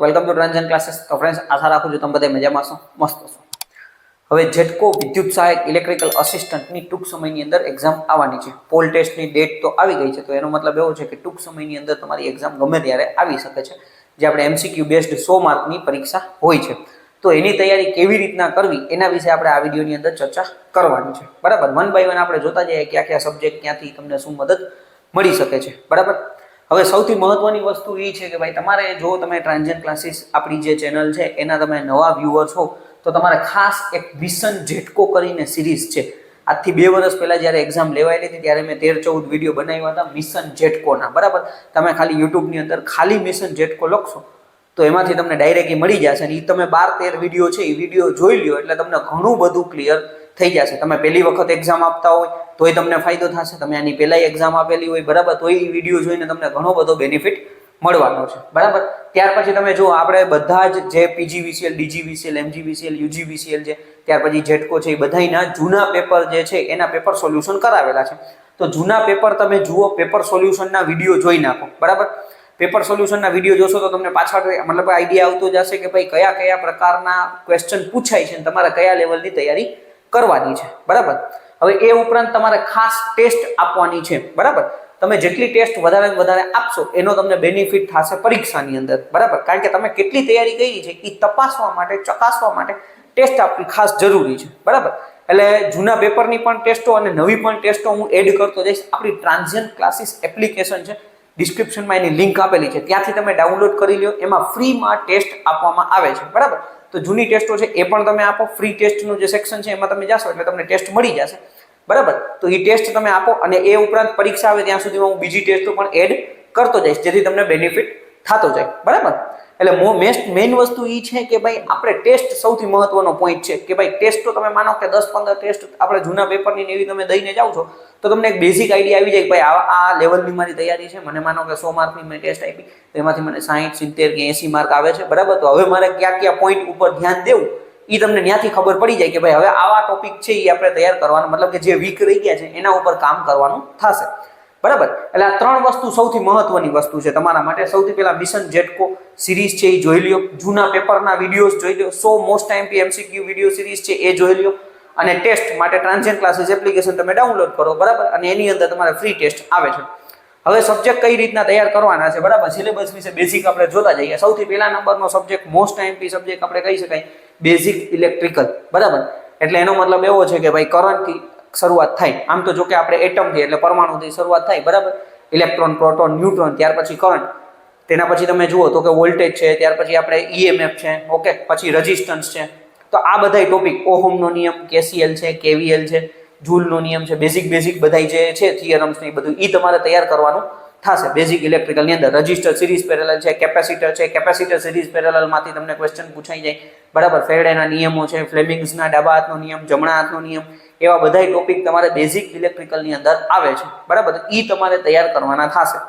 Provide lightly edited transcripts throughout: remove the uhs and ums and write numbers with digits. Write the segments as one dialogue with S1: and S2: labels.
S1: Welcome to transaction classes. તો friends, આશા રાખું છું તમે બધા મજામાં હશો, મસ્ત હશો। હવે જેટકો વિદ્યુત સહાયક ઇલેક્ટ્રિકલ આસિસ્ટન્ટની ટૂંક સમયની અંદર એક્ઝામ આવવાની છે। પોલ ટેસ્ટની ડેટ તો આવી ગઈ છે, તો એનો મતલબ એવો છે કે ટૂંક સમયની અંદર તમારી એક્ઝામ ગમે ત્યારે આવી શકે છે, જે આપણે એમસીક્યુ બેઝડ 100 માર્કની પરીક્ષા હોય છે। તો એની તૈયારી કેવી રીતના કરવી એના વિશે આપણે આ વિડીયોની અંદર ચર્ચા કરવાની છે, બરાબર। વન બાય વન આપણે જોતા જઈએ કયા કયા સબ્જેક્ટ ક્યાંથી તમને શું મદદ મળી શકે છે, બરાબર। હવે સૌથી મહત્વની વસ્તુ એ છે કે ભાઈ તમારે જો તમે ટ્રાન્ઝેક્શન ક્લાસીસ આપણી જે ચેનલ છે એના તમે નવા વ્યુઅર છો તો તમારે ખાસ એક મિશન જેટકો કરીને સિરીઝ છે। આજથી 2 વર્ષ પહેલા જ્યારે એક્ઝામ લેવાયેલી હતી ત્યારે મેં 13-14 વિડીયો બનાવ્યા હતા મિશન જેટકોના, બરાબર। તમે ખાલી યુટ્યુબની અંદર ખાલી મિશન જેટકો લખશો તો એમાંથી તમને ડાયરેક્ટલી મળી જશે અને એ તમે 12-13 વિડીયો છે એ વિડીયો જોઈ લ્યો એટલે તમને ઘણું બધું ક્લિયર થઈ જશે। તમે પહેલી વખત એક્ઝામ આપતા હોય તોય તમને ફાયદો થશે, તમે આની પહેલા એક્ઝામ આપેલી હોય, બરાબર, તો એ વિડીયો જોઈને તમને ઘણો બધો બેનિફિટ મળવાનો છે, બરાબર। ત્યાર પછી તમે જો આપણે બધા જ જે પીજીવીસીએલ, ડીજીવીસીએલ, એમજીવીસીએલ, યુજીવીસીએલ છે, ત્યાર પછી જેટકો છે, એ બધાના જૂના પેપર જે છે એના પેપર સોલ્યુશન કરાવેલા છે। તો જૂના પેપર તમે જુઓ, પેપર સોલ્યુશનના વિડીયો જોઈ નાખો, બરાબર। પેપર સોલ્યુશનના વિડીયો જોશો તો તમને પાછળ મતલબ આઈડિયા આવતો જશે કે ભાઈ કયા કયા પ્રકારના ક્વેશ્ચન પૂછાય છે અને તમારે કયા લેવલની તૈયારી કરવાની છે, બરાબર। હવે એ ઉપરાંત તમારે ખાસ ટેસ્ટ આપવાની છે, બરાબર। તમે જેટલી ટેસ્ટ વધારે આપશો એનો તમને બેનિફિટ થશે પરીક્ષાની અંદર, બરાબર। કારણ કે તમે કેટલી તૈયારી કરી છે એ તપાસવા માટે, ચકાસવા માટે ટેસ્ટ આપવી ખાસ જરૂરી છે, બરાબર। એટલે જૂના પેપરની પણ ટેસ્ટો અને નવી પણ ટેસ્ટો હું એડ કરતો જઈશ। આપણી ટ્રાન્ઝેક્શન ક્લાસીસ એપ્લિકેશન છે, ડિસ્ક્રિપ્શનમાં એની લિંક આપેલી છે, ત્યાંથી તમે ડાઉનલોડ કરી લો। એમાં ફ્રીમાં ટેસ્ટ આપવામાં આવે છે, બરાબર। તો જૂની ટેસ્ટો છે એ પણ તમે આપો, ફ્રી ટેસ્ટનું જે સેક્શન છે એમાં તમે જાશો એટલે તમને ટેસ્ટ મળી જશે, બરાબર। તો એ ટેસ્ટ તમે આપો અને એ ઉપરાંત પરીક્ષા આવે ત્યાં સુધીમાં હું બીજી ટેસ્ટો પણ એડ કરતો જઈશ જેથી તમને બેનિફિટ થતો જાય, બરાબર। એટલે મેઇન વસ્તુ એ છે કે ભાઈ આપણે ટેસ્ટ સૌથી મહત્વનો પોઈન્ટ છે કે ભાઈ ટેસ્ટ તો તમે માનો કે 10-15 ટેસ્ટ આપણે જૂના પેપરની એવી તમે દઈને જાઓ છો તો તમને એક બેઝિક આઈડિયા આવી જાય કે ભાઈ આ લેવલની મારી તૈયારી છે, મને માનો કે 100 માર્કની મેં ટેસ્ટ આપી તો એમાંથી મને 60, 70 કે 80 માર્ક આવે છે, બરાબર। તો હવે મારે કયા પોઈન્ટ ઉપર ધ્યાન દેવું એ તમને ત્યાંથી ખબર પડી જાય કે ભાઈ હવે આવા ટોપિક છે એ આપણે તૈયાર કરવાનું, મતલબ કે જે વીક રહી ગયા છે એના ઉપર કામ કરવાનું થશે, બરાબર। એટલે આ 3 વસ્તુ સૌથી મહત્વની વસ્તુ છે તમારા માટે। સૌથી પહેલા મિશન જેટકો સિરીઝ છે એ જોઈ લ્યો, જૂના પેપરના વિડીયોઝ જોઈ લો, 100 most IMP MCQ video series છે એ જોઈ લ્યો અને ટેસ્ટ માટે ટ્રાન્ઝેક્શન ક્લાસીસ એપ્લિકેશન તમે ડાઉનલોડ કરો, બરાબર। અને એની અંદર તમારે ફ્રી ટેસ્ટ આવે છે। હવે સબ્જેક્ટ કઈ રીતના તૈયાર કરવાના છે, બરાબર, સિલેબસ વિશે બેઝિક આપણે જોતા જઈએ। સૌથી પહેલા નંબરનો સબ્જેક્ટ મોસ્ટ આઈએમપી સબ્જેક્ટ આપણે કહી શકાય બેઝિક ઇલેક્ટ્રિકલ, બરાબર। એટલે એનો મતલબ એવો છે કે ભાઈ કરંટથી શરૂઆત થાય। આમ તો જો કે આપણે એટમથી એટલે પરમાણુથી શરૂઆત થાય, બરાબર। ઇલેક્ટ્રોન, પ્રોટોન, ન્યુટ્રોન, ત્યાર પછી કરંટ, તેના પછી તમે જુઓ તો કે વોલ્ટેજ છે, ત્યાર પછી આપણે ઈએમએફ છે, ઓકે, પછી રેઝિસ્ટન્સ છે। તો આ બધાય ટોપિક, ઓહમનો નિયમ, કેસીએલ છે, કેવીએલ છે, જૂલનો નિયમ છે, બેઝિક બધાય જે છે થિયરમ્સ ને એ બધું એ તમારે તૈયાર કરવાનું થશે બેઝિક ઇલેક્ટ્રિકલની અંદર। રજિસ્ટર સિરીઝ પેરેલલ છે, કેપેસિટર છે, કેપેસિટર સિરીઝ પેરેલલમાંથી તમને ક્વેશ્ચન પૂછાઈ જાય, બરાબર। ફેરેડેના નિયમો છે, ફ્લેમિંગ્સના ડાબા હાથનો નિયમ, જમણા હાથનો નિયમ, એવા બધાય ટોપિક તમારે બેઝિક ઇલેક્ટ્રિકલની અંદર આવે છે, બરાબર। એ તમારે તૈયાર કરવાના થશે,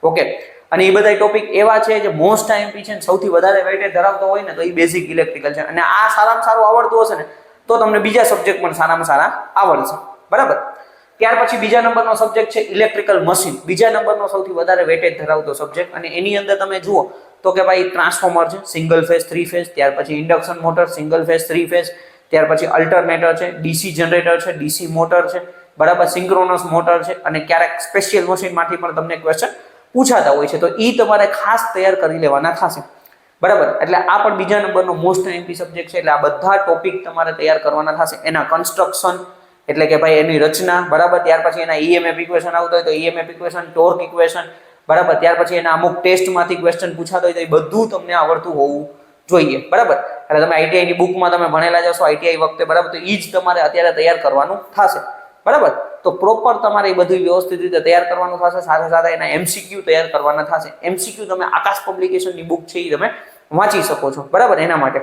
S1: ઓકે। અને એ બધા ટોપિક એવા છે જે મોસ્ટ આઈએમપી છે, સૌથી વધારે વેઇટેજ ધરાવતો હોય ને તો એ બેઝિક ઇલેક્ટ્રિકલ છે। અને આ સારામાં સારું આવડતું હશે ને તો તમને બીજા સબ્જેક્ટ પણ સારામાં સારા આવડશે, બરાબર। ત્યાર પછી બીજા નંબરનો સબ્જેક્ટ છે ઇલેક્ટ્રિકલ મશીન, બીજા નંબરનો સૌથી વધારે વેઇટેજ ધરાવતો સબ્જેક્ટ। અને એની અંદર તમે જુઓ તો કે ભાઈ ટ્રાન્સફોર્મર છે, સિંગલ ફેઝ, 3 ફેઝ, ત્યાર પછી induction motor, single phase, 3 phase, ત્યાર પછી અલ્ટરનેટર છે, ડીસી જનરેટર છે, ડીસી મોટર છે, બરાબર, સિંક્રોનસ મોટર છે, અને ક્યારેક સ્પેશિયલ મશીનમાંથી પણ તમને ક્વેશ્ચન પૂછાતા હોય છે, તો એ તમારે ખાસ તૈયાર કરી લેવાના થશે, બરાબર। એટલે આ પણ બીજા નંબરનો મોસ્ટ આઈએમપી સબ્જેક્ટ છે। એટલે આ બધા ટોપિક તમારે તૈયાર કરવાના થશે। એના કન્સ્ટ્રક્શન એટલે કે ભાઈ એની રચના, બરાબર, ત્યાર પછી એના ઈએમએફ ઇક્વેશન આવતો હોય તો ઈએમએફ ઇક્વેશન, ટોર્ક ઇક્વેશન, બરાબર, ત્યાર પછી એના અમુક ટેસ્ટમાંથી ક્વેશ્ચન પૂછાતો હોય તો એ બધું તમને આવડતું હોવું જોઈએ, બરાબર। એટલે તમે આઈટીઆઈ ની બુકમાં તમે ભણેલા જશો આઈટીઆઈ વખતે, બરાબર, તો એ જ તમારે અત્યારે તૈયાર કરવાનું થશે, બરાબર। તો પ્રોપર તમારે એ બધું વ્યવસ્થિત રીતે તૈયાર કરવાનું થશે, સાથે સાથે એના એમસીક્યુ તૈયાર કરવાના થશે। એમસીક્યુ તમે આકાશ પબ્લિકેશનની બુક છે એ તમે વાંચી શકો છો, બરાબર, એના માટે।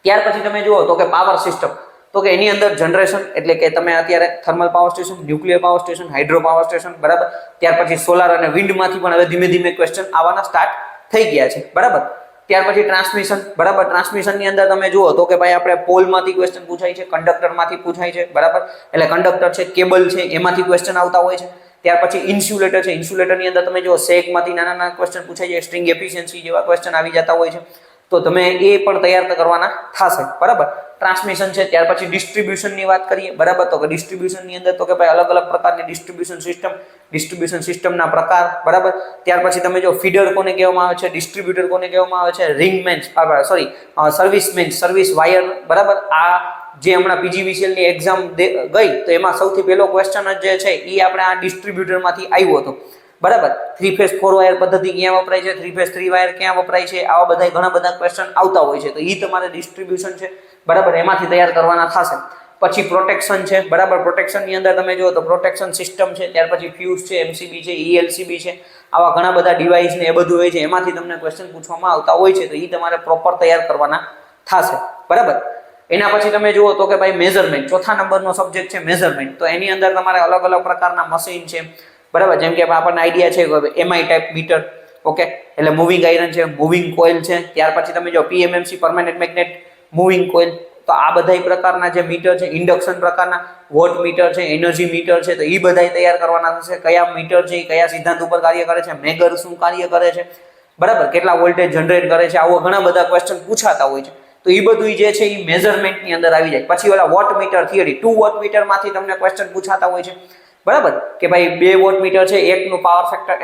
S1: ત્યાર પછી તમે જુઓ તો કે પાવર સિસ્ટમ, તો કે એની અંદર જનરેશન એટલે કે તમે અત્યારે thermal power station, nuclear power station, hydro power station, બરાબર, ત્યાર પછી સોલાર અને વિન્ડમાંથી પણ હવે ધીમે ધીમે ક્વેશ્ચન આવવાના સ્ટાર્ટ થઈ ગયા છે, બરાબર। ત્યાર પછી ટ્રાન્સમિશન, બરાબર, ટ્રાન્સમિશનની અંદર તમે જુઓ તો કે ભાઈ આપણે પોલમાંથી ક્વેશ્ચન પૂછાય છે, કંડક્ટરમાંથી પૂછાય છે, બરાબર। એટલે કંડક્ટર છે, કેબલ છે, એમાંથી ક્વેશ્ચન આવતા હોય છે। ત્યાર પછી ઇન્સ્યુલેટર છે, ઇન્સ્યુલેટરની અંદર તમે જો સેગમાંથી નાના નાના ક્વેશ્ચન પૂછાઈ જાય, સ્ટ્રિંગ એફિશિયન્સી જેવા ક્વેશ્ચન આવી જતા હોય છે, તો તમે એ પણ તૈયાર કરવાના થશે, બરાબર. ટ્રાન્સમિશન છે, ત્યાર પછી ડિસ્ટ્રીબ્યુશનની વાત કરીએ, બરાબર. તો કે ડિસ્ટ્રીબ્યુશનની અંદર તો કે ભાઈ અલગ અલગ પ્રકારની ડિસ્ટ્રીબ્યુશન સિસ્ટમના પ્રકાર, બરાબર. ત્યાર પછી તમે જો ફીડર કોને કહેવામાં આવે છે, ડિસ્ટ્રીબ્યુટર કોને કહેવામાં આવે છે, રિંગમેન્સ, સર્વિસમેન, સર્વિસ વાયર, બરાબર. આ જે હમણાં PGVCL ની એક્ઝામ ગઈ તો એમાં સૌથી પહેલો ક્વેશ્ચન જે છે એ આપણે આ ડિસ્ટ્રીબ્યુટરમાંથી આવ્યો હતો, બરાબર. 3 ફેઝ 4 વાયર પદ્ધતિ ક્યાં વપરાય છે, 3 ફેઝ 3 વાયર ક્યાં વપરાય છે, આવા બધા ઘણા બધા ક્વેશ્ચન આવતા હોય છે, તો એ તમારે ડિસ્ટ્રીબ્યુશન છે, બરાબર, એમાંથી તૈયાર કરવાના થશે. પછી પ્રોટેક્શન છે, બરાબર. પ્રોટેક્શનની અંદર તમે જુઓ તો પ્રોટેક્શન સિસ્ટમ છે, ત્યાર પછી ફ્યુઝ છે, MCB છે, ELCB છે, આવા ઘણા બધા ડિવાઇસ ને એ બધું હોય છે, એમાંથી તમને ક્વેશ્ચન પૂછવામાં આવતા હોય છે, તો એ તમારે પ્રોપર તૈયાર કરવાના થશે, બરાબર. એના પછી તમે જુઓ તો કે ભાઈ મેઝરમેન્ટ, ચોથા નંબરનો સબ્જેક્ટ છે મેઝરમેન્ટ. તો એની અંદર તમારે અલગ અલગ પ્રકારના મશીન છે, બરાબર. જેમ કે આપણને આઈડિયા છે MI ટાઈપ મીટર, ઓકે, એટલે મૂવિંગ આયરન છે, મૂવિંગ કોઇલ છે. ત્યાર પછી તમે જો PMMC permanent magnet moving coil, તો આ બધા પ્રકારના જે મીટર છે, ઇન્ડક્શન પ્રકારના વોટ મીટર છે, એનર્જી મીટર છે, તો એ બધા તૈયાર કરવાના થશે. કયા મીટર છે, કયા સિદ્ધાંત ઉપર કાર્ય કરે છે, મેગર શું કાર્ય કરે છે, બરાબર, કેટલા વોલ્ટેજ જનરેટ કરે છે, આવા ઘણા બધા ક્વેશ્ચન પૂછાતા હોય છે, તો એ બધું જે છે એ મેઝરમેન્ટની અંદર આવી જાય. પછી ઓલા વોટ મીટર થિયરી, 2 વોટ મીટરમાંથી તમને ક્વેશ્ચન પૂછાતા હોય છે, બરાબર, કે ભાઈ 2 વોટ મીટર છે, એકનું પાવર ફેક્ટર,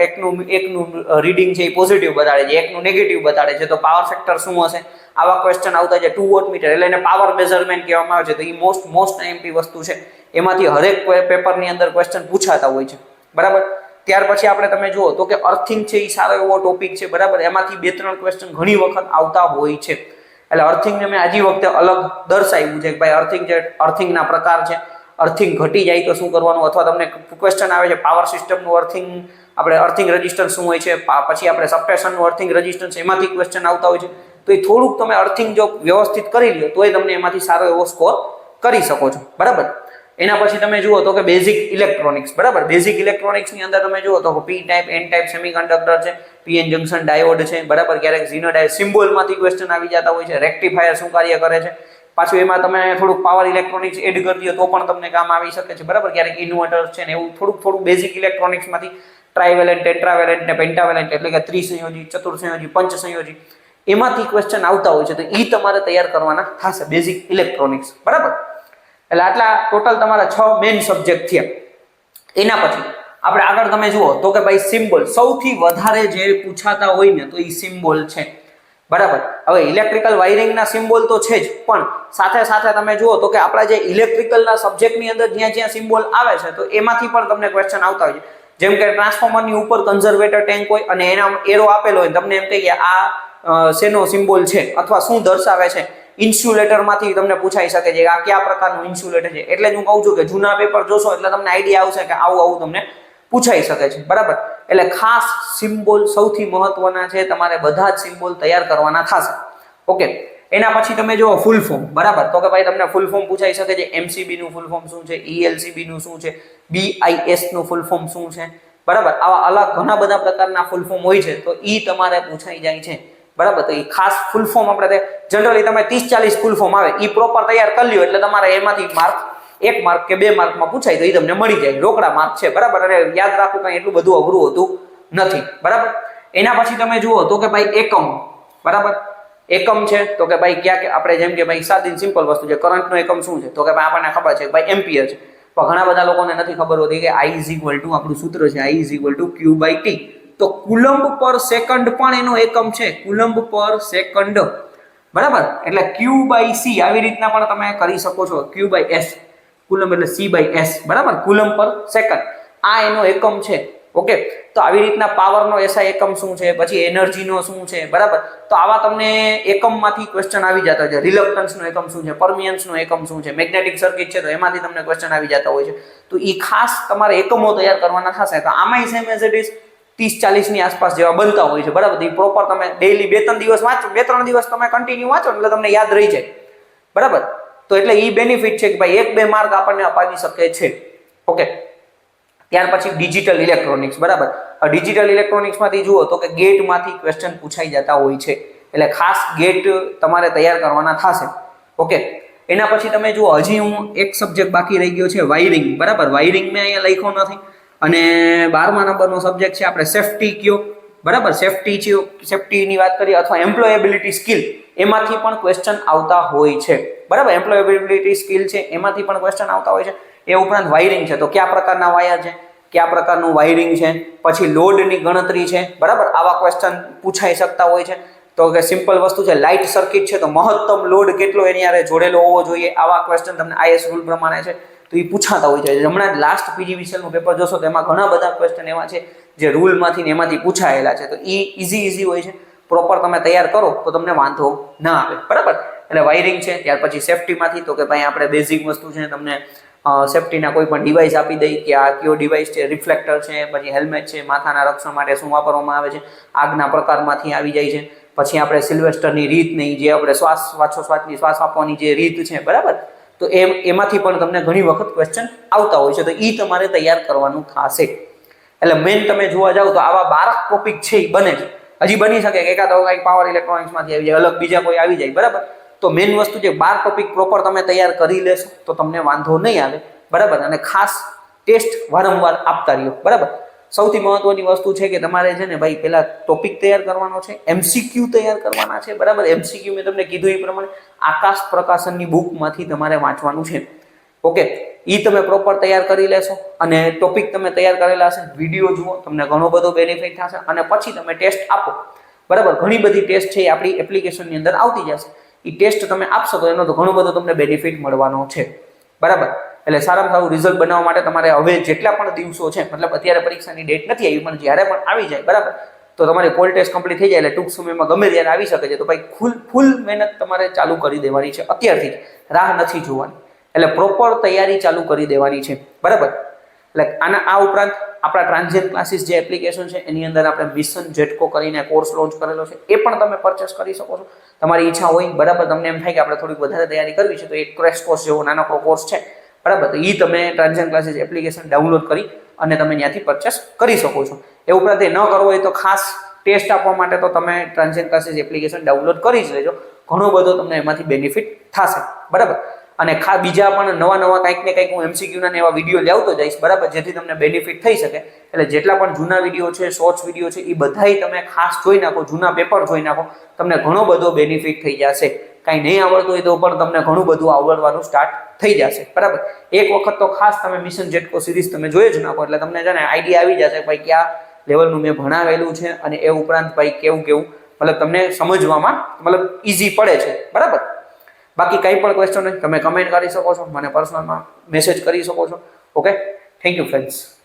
S1: એકનું રીડિંગ છે એ પોઝિટિવ બતાડે છે, એકનું નેગેટિવ બતાડે છે, તો પાવર ફેક્ટર શું હશે, આવા ક્વેશ્ચન આવતા છે. 2 વોટ મીટર એટલે એને પાવર મેઝરમેન્ટ કહેવામાં આવે છે, તો એ મોસ્ટ IMP વસ્તુ છે, એમાંથી હરેક પેપરની અંદર ક્વેશ્ચન પૂછાતા હોય છે, બરાબર. ત્યાર પછી આપણે તમે જુઓ તો કે અર્થિંગ છે એ સારો એવો ટોપિક છે, બરાબર. એમાંથી 2-3 ક્વેશ્ચન ઘણી વખત આવતા હોય છે, એટલે અર્થિંગને મેં આજી વખતે અલગ દર્શાવ્યું છે કે ભાઈ અર્થિંગ છે, અર્થિંગના પ્રકાર છે, અર્થિંગ ઘટી જાય તો શું કરવાનું, અથવા તમને ક્વેશ્ચન આવે છે પાવર સિસ્ટમનું અર્થિંગ, આપણે અર્થિંગ રેઝિસ્ટન્સ શું હોય છે, પછી આપણે સબસ્ટેશનનું અર્થિંગ રેઝિસ્ટન્સ, એમાંથી ક્વેશ્ચન આવતા હોય છે, તો એ થોડુંક તમે અર્થિંગ જો વ્યવસ્થિત કરી લો તો એ તમને એમાંથી સારો એવો સ્કોર કરી શકો છો, બરાબર. એના પછી તમે જુઓ તો કે બેઝિક ઇલેક્ટ્રોનિક્સ, બરાબર. બેઝિક ઇલેક્ટ્રોનિક્સની અંદર તમે જુઓ તો P type, N type semiconductor છે, PN જંકશન ડાયોડ છે, બરાબર. ક્યારેક ઝીનો ડાયોડ સિમ્બોલમાંથી ક્વેશ્ચન આવી જતા હોય છે, રેક્ટિફાયર શું કાર્ય કરે છે, પાછું એમાં તમે થોડુંક પાવર ઇલેક્ટ્રોનિક્સ એડ કરી દો તો પણ તમને કામ આવી શકે છે, બરાબર. ક્યારેક ઇન્વર્ટર છે ને એવું થોડુંક બેઝિક ઇલેક્ટ્રોનિક્સમાંથી ટ્રાઇવેલેન્ટ, ટેટ્રાવેલેન્ટ ને પેન્ટાવેલેન્ટ એટલે કે ત્રિસંયોજી, ચતુર્સંયોજી, પંચસંયોજી, એમાંથી ક્વેશ્ચન આવતા હોય છે, તો એ તમારે તૈયાર કરવાના થશે બેઝિક ઇલેક્ટ્રોનિક્સ, બરાબર. એટલે આટલા ટોટલ તમારા 6 મેઇન સબ્જેક્ટ થયા. એના પછી આપણે આગળ તમે જુઓ તો કે ભાઈ સિમ્બોલ સૌથી વધારે જે પૂછાતા હોય ને તો એ સિમ્બોલ છે, બરાબર. હવે ઇલેક્ટ્રિકલ વાયરિંગના સિમ્બોલ તો છે જ, પણ સાથે સાથે તમે જુઓ તો કે આપણા જે ઇલેક્ટ્રિકલના સબ્જેક્ટની અંદર જ્યાં જ્યાં સિમ્બોલ આવે છે તો એમાંથી પણ તમને ક્વેશ્ચન આવતા હોય છે. જેમ કે ટ્રાન્સફોર્મરની ઉપર કન્ઝર્વેટર ટેન્ક હોય અને એના એરો આપેલો હોય, તમને એમ કહે કે આ શેનો સિમ્બોલ છે અથવા શું દર્શાવે છે. ઇન્સ્યુલેટરમાંથી તમને પૂછાઈ શકે છે કે આ કયા પ્રકારનું ઇન્સ્યુલેટર છે. એટલે જ હું કહું છું કે જૂના પેપર જોશો એટલે તમને આઈડિયા આવશે કે આવું તમને પૂછાઈ શકે છે, બરાબર. એટલે ખાસ સિમ્બોલ સૌથી મહત્વના છે, તમારે બધા જ સિમ્બોલ તૈયાર કરવાના થશે, ઓકે. એના પછી તમે જો ફૂલ ફોર્મ, બરાબર. તો કે ભાઈ તમને ફૂલ ફોર્મ પૂછાઈ શકે છે, MCB નું ફૂલ ફોર્મ શું છે, ELCB નું શું છે, BIS નું ફૂલ ફોર્મ શું છે, બરાબર. આવા અલગ ઘણા બધા પ્રકારના ફૂલ ફોર્મ હોય છે, તો ઈ તમારે પૂછાઈ જાય છે, બરાબર. તો એ ખાસ ફૂલ ફોર્મ આપણે જનરલી તમે 30-40 ફૂલ ફોર્મ આવે એ પ્રોપર તૈયાર કરી લ્યો એટલે તમારે એમાંથી માર્ક 1 માર્ક કે 2 માર્કમાં પૂછાય તો એ તમને મળી જાય, રોકડા માર્ક છે, બરાબર. અને યાદ રાખવું કઈ એટલું બધું અઘરું હોતું નથી, બરાબર. એના પછી તમે જુઓ તો કે ભાઈ એકમ, બરાબર. એકમ છે તો કે ભાઈ ક્યાં આપણે જેમ કે ભાઈ સાદી સિમ્પલ વસ્તુ છે, કરંટનો એકમ શું છે તો કે ભાઈ આપણને ખબર છે કે ભાઈ એમ્પિયર છે, પણ ઘણા બધા લોકોને નથી ખબર હોતી કે I આપણું સૂત્ર છે I Q/T. તો કુલંબ પર સેકન્ડ પણ એનો એકમ છે, કુલંબ પર સેકન્ડ, બરાબર. એટલે Q/C આવી રીતના પણ તમે કરી શકો છો, Q/S, કુલંબ એટલે C/S, બરાબર. કુલંબ પર સેકન્ડ આ એનો એકમ છે, ઓકે. તો આવી રીતના પાવરનો SI એકમ શું છે, પછી એનર્જીનો શું છે, બરાબર. તો આવા તમને એકમમાંથી ક્વેશ્ચન આવી જતા હોય છે. રિલક્ટન્સનો એકમ શું છે, પરમિયન્સનો એકમ શું છે, મેગ્નેટિક સર્કિટ છે તો એમાંથી તમને ક્વેશ્ચન આવી જતા હોય છે. તો એ ખાસ તમારે એકમો તૈયાર કરવાના થશે. તો આમાંય સેમ એઝ ઇટ ઇઝ 30-40 ની આસપાસ જેવા બનતા હોય છે, બરાબર. એ પ્રોપર તમે ડેઈલી 2-3 દિવસ વાંચો, 2-3 દિવસ તમે કન્ટિન્યુ વાંચો એટલે તમને યાદ રહી જાય, બરાબર. તો એટલે એ બેનિફિટ છે કે ભાઈ 1-2 માર્ક આપણને અપાવી શકે છે, ઓકે. ત્યાર પછી ડિજિટલ ઇલેક્ટ્રોનિક્સ, બરાબર. ડિજિટલ ઇલેક્ટ્રોનિક્સમાંથી જુઓ તો કે ગેટમાંથી ક્વેશ્ચન પૂછાઈ જતા હોય છે, એટલે ખાસ ગેટ તમારે તૈયાર કરવાના થશે, ઓકે. એના પછી તમે જુઓ હજી હું એક સબ્જેક્ટ બાકી રહી ગયો છે વાયરિંગ, બરાબર. વાયરિંગ મેં અહીંયા લખ્યો નથી, અને 12મા નંબરનો સબ્જેક્ટ છે આપણે સેફટી કયો, બરાબર, સેફટીની વાત કરીએ અથવા એમ્પ્લોયેબિલિટી સ્કિલ, એમાંથી પણ ક્વેશ્ચન આવતા હોય છે, બરાબર. એમ્પ્લોયેબિલિટી સ્કિલ છે એમાંથી પણ ક્વેશ્ચન આવતા હોય છે. એ ઉપરાંત વાયરિંગ છે, તો કયા પ્રકારના વાયર છે, કયા પ્રકારનું વાયરિંગ છે, પછી લોડની ગણતરી છે, બરાબર, આવા ક્વેશ્ચન પૂછાઈ શકતા હોય છે. તો કે સિમ્પલ વસ્તુ છે, લાઇટ સર્કિટ છે તો મહત્તમ લોડ કેટલો એની હારે જોડેલો હોવો જોઈએ, આવા ક્વેશ્ચન તમને આઈએસ રૂલ પ્રમાણે છે તો એ પૂછાતા હોય છે. હમણાં જ લાસ્ટ પીજીવીસીએલનું પેપર જોશો તો એમાં ઘણા બધા ક્વેશ્ચન એવા છે જે રૂલમાંથી ને એમાંથી પૂછાયેલા છે, તો એ ઇઝી હોય છે. પ્રોપર તમે તૈયાર કરો તો તમને વાંધો ના આવે, બરાબર. એટલે વાયરિંગ છે, ત્યાર પછી સેફટીમાંથી તો કે ભાઈ આપણે બેઝિક વસ્તુ છે, તમને સેફટીના કોઈ પણ ડિવાઇસ આપી દઈ કે આ કયો ડિવાઇસ છે, રિફ્લેક્ટર છે, પછી હેલ્મેટ છે, માથાના રક્ષણ માટે શું વાપરવામાં આવે છે, આગના પ્રકારમાંથી આવી જાય છે. પછી આપણે સિલ્વેસ્ટરની રીત નહીં, જે આપણે શ્વાસ આપવાની જે રીત છે, બરાબર, તો એમાંથી પણ તમને ઘણી વખત ક્વેશ્ચન આવતા હોય છે, તો એ તમારે તૈયાર કરવાનું થશે. એટલે મેઇન તમે જોવા જાવ તો આવા 12 ટોપિક છે એ બને છે. હજી બની શકે કે એકાદ કંઈક પાવર ઇલેક્ટ્રોનિક્સમાંથી આવી જાય, અલગ બીજા કોઈ આવી જાય, બરાબર. તો મેઇન વસ્તુ છે 12 ટોપિક પ્રોપર તમે તૈયાર કરી લેશો તો તમને વાંધો નહીં આવે, બરાબર. અને ખાસ ટેસ્ટ વારંવાર આપતા રહ્યો, બરાબર. સૌથી મહત્વની વસ્તુ છે કે તમારે છે ને ભાઈ પહેલા ટોપિક તૈયાર કરવાનો છે, એમસીક્યુ તૈયાર કરવાના છે, બરાબર. એમસીક્યુ મેં તમને કીધું એ પ્રમાણે આકાશ પ્રકાશનની બુકમાંથી તમારે વાંચવાનું છે, ઓકે. એ તમે પ્રોપર તૈયાર કરી લેશો અને ટોપિક તમે તૈયાર કરેલા હશે, વિડીયો જુઓ, તમને ઘણો બધો બેનિફિટ થશે અને પછી તમે ટેસ્ટ આપો, બરાબર. ઘણી બધી ટેસ્ટ છે એ આપણી એપ્લિકેશનની અંદર આવતી જશે. એ ટેસ્ટ તમે આપશો તો એનો તો ઘણો બધો તમને બેનિફિટ મળવાનો છે, બરાબર. એટલે સારામાં સારું રિઝલ્ટ બનાવવા માટે તમારે હવે જેટલા પણ દિવસો છે, મતલબ અત્યારે પરીક્ષાની ડેટ નથી આવી પણ જ્યારે પણ આવી જાય, બરાબર, તો તમારી પોલ ટેસ્ટ કમ્પ્લીટ થઈ જાય એટલે ટૂંક સમયમાં ગમે ત્યારે આવી શકે છે, તો ભાઈ ફૂલ મહેનત તમારે ચાલુ કરી દેવાની છે અત્યારથી જ, રાહ નથી જોવાની. એટલે પ્રોપર તૈયારી ચાલુ કરી દેવાની છે, બરાબર. એટલે આ ઉપરાંત આપણા ટ્રાન્ઝિયન્ટ ક્લાસીસ જે એપ્લિકેશન છે એની અંદર આપણે મિશન જેટકો કરીને કોર્સ લોન્ચ કરેલો છે, એ પણ તમે પરચેસ કરી શકો છો તમારી ઈચ્છા હોય, બરાબર. તમને એમ થાય કે આપણે થોડીક વધારે તૈયારી કરવી છે તો એક ક્રેશ કોર્સ જેવો નાનકડો કોર્સ છે, બરાબર. તો એ તમે ટ્રાન્ઝિયન્ટ ક્લાસીસ એપ્લિકેશન ડાઉનલોડ કરી અને તમે ત્યાંથી પરચેસ કરી શકો છો. એ ઉપરાંત એ ન કરવો હોય તો ખાસ ટેસ્ટ આપવા માટે તો તમે ટ્રાન્ઝિયન્ટ ક્લાસીસ એપ્લિકેશન ડાઉનલોડ કરી જ લેજો, ઘણો બધો તમને એમાંથી બેનિફિટ થશે, બરાબર. અને બીજા પણ નવા કંઈક ને કંઈક હું એમસીક્યુના એવા વિડીયો લાવતો જઈશ, બરાબર, જેથી તમને બેનિફિટ થઈ શકે. એટલે જેટલા પણ જૂના વિડીયો છે, શોર્ટ્સ વિડીયો છે, એ બધાય તમે ખાસ જોઈ નાખો, જૂના પેપર જોઈ નાખો, તમને ઘણો બધો બેનિફિટ થઈ જશે. કાંઈ નહીં આવડતું હોય તો પણ તમને ઘણું બધું આવડવાનું સ્ટાર્ટ થઈ જશે, બરાબર. એક વખત તો ખાસ તમે મિશન જેટકો સિરીઝ તમે જોઈ જ નાખો એટલે તમને છે ને આઈડિયા આવી જશે ભાઈ કયા લેવલનું મેં ભણાવેલું છે અને એ ઉપરાંત ભાઈ કેવું મતલબ તમને સમજવામાં મતલબ ઇઝી પડે છે, બરાબર. બાકી કંઈ પણ ક્વેશ્ચન હોય તમે કમેન્ટ કરી શકો છો, મને પર્સનલમાં મેસેજ કરી શકો છો, ઓકે. Thank you friends.